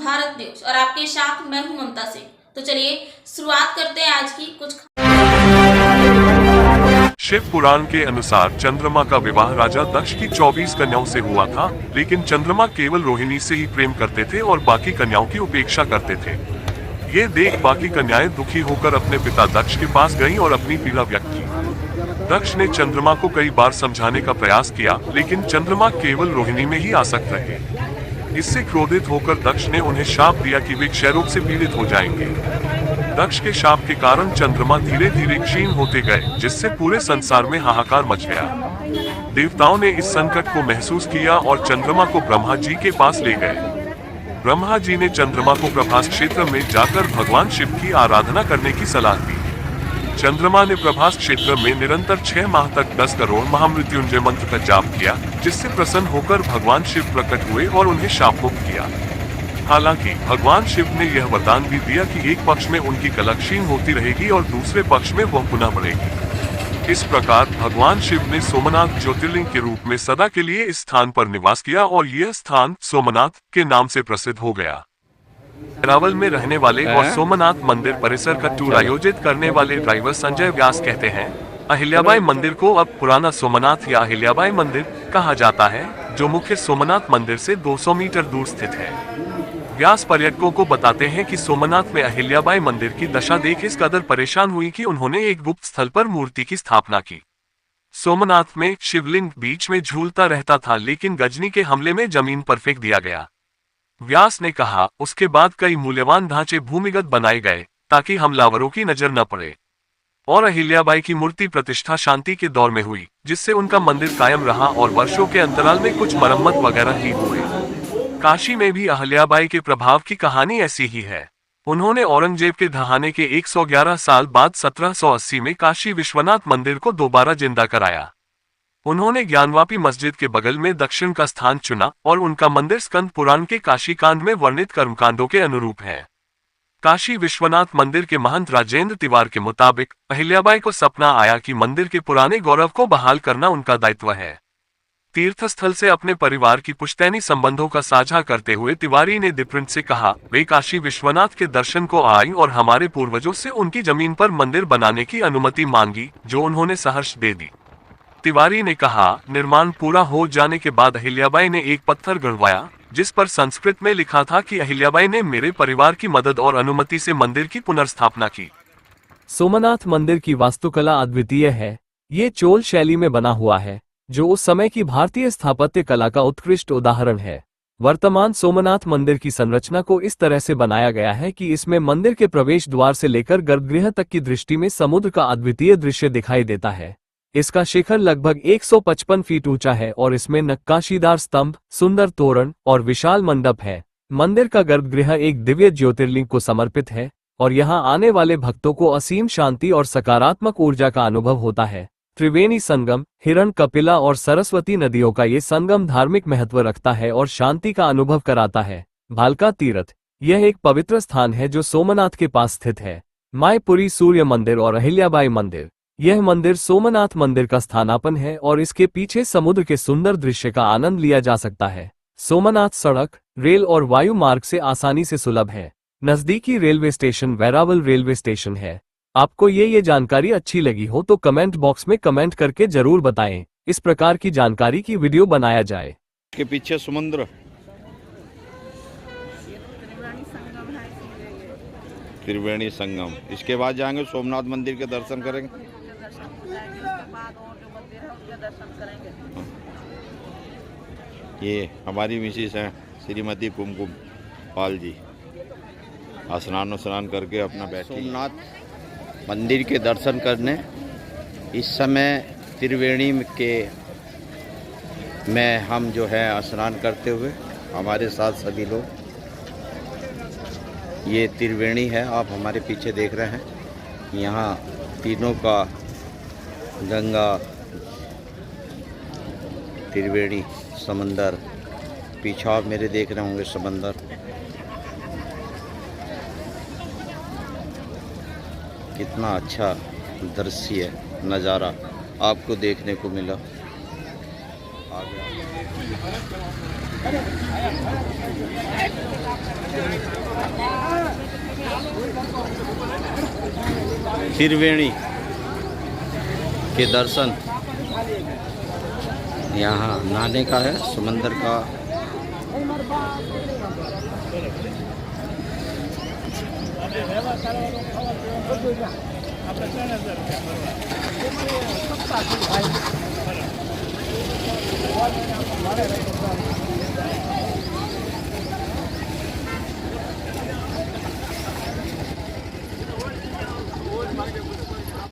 Bharat news और आपके साथ मैं हूं ममता सिंह। तो चलिए शुरुआत करते हैं आज की कुछ। शिव पुराण के अनुसार चंद्रमा का विवाह राजा दक्ष की 24 कन्याओं से हुआ था, लेकिन चंद्रमा केवल रोहिणी से ही प्रेम करते थे और बाकी कन्याओं की उपेक्षा करते थे। ये देख बाकी कन्याएं दुखी होकर अपने पिता दक्ष के पास गईं और अपनी पीड़ा व्यक्त की। दक्ष ने चंद्रमा को कई बार समझाने का प्रयास किया, लेकिन चंद्रमा केवल रोहिणी में ही आसक्त रहे। इससे क्रोधित होकर दक्ष ने उन्हें शाप दिया कि वे क्षय रोग से पीड़ित हो जाएंगे। दक्ष के शाप के कारण चंद्रमा धीरे धीरे क्षीण होते गए, जिससे पूरे संसार में हाहाकार मच गया। देवताओं ने इस संकट को महसूस किया और चंद्रमा को ब्रह्मा जी के पास ले गए। ब्रह्मा जी ने चंद्रमा को प्रभास क्षेत्र में जाकर भगवान शिव की आराधना करने की सलाह दी। चंद्रमा ने प्रभास क्षेत्र में निरंतर 6 माह तक 10 करोड़ महामृत्युंजय मंत्र का जाप किया, जिससे प्रसन्न होकर भगवान शिव प्रकट हुए और उन्हें शाप मुक्त किया। हालांकि भगवान शिव ने यह वरदान भी दिया कि एक पक्ष में उनकी कला क्षीण होती रहेगी और दूसरे पक्ष में वह पुनः बढ़ेगी। इस प्रकार भगवान शिव ने सोमनाथ ज्योतिर्लिंग के रूप में सदा के लिए इस स्थान पर निवास किया और यह स्थान सोमनाथ के नाम से प्रसिद्ध हो गया। वेरावल में रहने वाले और सोमनाथ मंदिर परिसर का टूर आयोजित करने वाले ड्राइवर संजय व्यास कहते हैं, अहिल्याबाई मंदिर को अब पुराना सोमनाथ या अहिल्याबाई मंदिर कहा जाता है, जो मुख्य सोमनाथ मंदिर से 200 मीटर दूर स्थित है। व्यास पर्यटकों को बताते हैं कि सोमनाथ में अहिल्याबाई मंदिर की दशा देख इस कदर परेशान हुई कि उन्होंने एक गुप्त स्थल पर मूर्ति की स्थापना की। सोमनाथ में शिवलिंग बीच में झूलता रहता था, लेकिन गजनी के हमले में जमीन पर फेंक दिया गया। व्यास ने कहा, उसके बाद कई मूल्यवान ढांचे भूमिगत बनाए गए ताकि हमलावरों की नजर न पड़े, और अहिल्याबाई की मूर्ति प्रतिष्ठा शांति के दौर में हुई, जिससे उनका मंदिर कायम रहा और वर्षों के अंतराल में कुछ मरम्मत वगैरह ही हुए। काशी में भी अहिल्याबाई के प्रभाव की कहानी ऐसी ही है। उन्होंने औरंगजेब के ढहाने के 111 साल बाद 1780 में काशी विश्वनाथ मंदिर को दोबारा जिंदा कराया। उन्होंने ज्ञानवापी मस्जिद के बगल में दक्षिण का स्थान चुना और उनका मंदिर स्कंद पुराण के काशी कांड में वर्णित कर्मकांडों के अनुरूप है। काशी विश्वनाथ मंदिर के महंत राजेंद्र तिवार के मुताबिक अहिल्याबाई को सपना आया कि मंदिर के पुराने गौरव को बहाल करना उनका दायित्व है। तीर्थस्थल से अपने परिवार की पुश्तैनी संबंधों का साझा करते हुए तिवारी ने द प्रिंट से कहा, वे काशी विश्वनाथ के दर्शन को आई और हमारे पूर्वजों से उनकी जमीन पर मंदिर बनाने की अनुमति मांगी, जो उन्होंने सहर्ष दे दी। तिवारी ने कहा, निर्माण पूरा हो जाने के बाद अहिल्याबाई ने एक पत्थर गढ़वाया, जिस पर संस्कृत में लिखा था कि अहिल्याबाई ने मेरे परिवार की मदद और अनुमति से मंदिर की पुनर्स्थापना की। सोमनाथ मंदिर की वास्तुकला अद्वितीय है। ये चोल शैली में बना हुआ है, जो उस समय की भारतीय स्थापत्य कला का उत्कृष्ट उदाहरण है। वर्तमान सोमनाथ मंदिर की संरचना को इस तरह से बनाया गया है कि इसमें मंदिर के प्रवेश द्वार से लेकर गर्भगृह तक की दृष्टि में समुद्र का अद्वितीय दृश्य दिखाई देता है। इसका शिखर लगभग 155 फीट ऊंचा है और इसमें नक्काशीदार स्तंभ, सुंदर तोरण और विशाल मंडप है। मंदिर का गर्भगृह एक दिव्य ज्योतिर्लिंग को समर्पित है और यहां आने वाले भक्तों को असीम शांति और सकारात्मक ऊर्जा का अनुभव होता है। त्रिवेणी संगम, हिरण कपिला और सरस्वती नदियों का ये संगम धार्मिक महत्व रखता है और शांति का अनुभव कराता है। भालका तीर्थ, यह एक पवित्र स्थान है जो सोमनाथ के पास स्थित है। मायपुरी सूर्य मंदिर और अहिल्याबाई मंदिर, यह मंदिर सोमनाथ मंदिर का स्थानापन है और इसके पीछे समुद्र के सुंदर दृश्य का आनंद लिया जा सकता है। सोमनाथ सड़क, रेल और वायु मार्ग से आसानी से सुलभ है। नजदीकी railway station Veraval railway station है। आपको ये जानकारी अच्छी लगी हो तो कमेंट बॉक्स में कमेंट करके जरूर बताएं। इस प्रकार की जानकारी की वीडियो बनाया जाए। इसके पीछे समुद्र, त्रिवेणी संगम। इसके बाद जाएंगे सोमनाथ मंदिर के दर्शन करेंगे। ये हमारी मिसिस हैं श्रीमती कुमकुम पाल जी, स्नान करके अपना बैठे सोमनाथ मंदिर के दर्शन करने। इस समय त्रिवेणी के में हम जो है स्नान करते हुए, हमारे साथ सभी लोग, ये त्रिवेणी है आप हमारे पीछे देख रहे हैं। यहाँ तीनों का गंगा, त्रिवेणी, समंदर, पीछे आप मेरे देख रहे होंगे समंदर। कितना अच्छा दृश्य नज़ारा आपको देखने को मिला। आ गया। त्रिवेणी के दर्शन यहाँ नहाने का है, समंदर का આપણે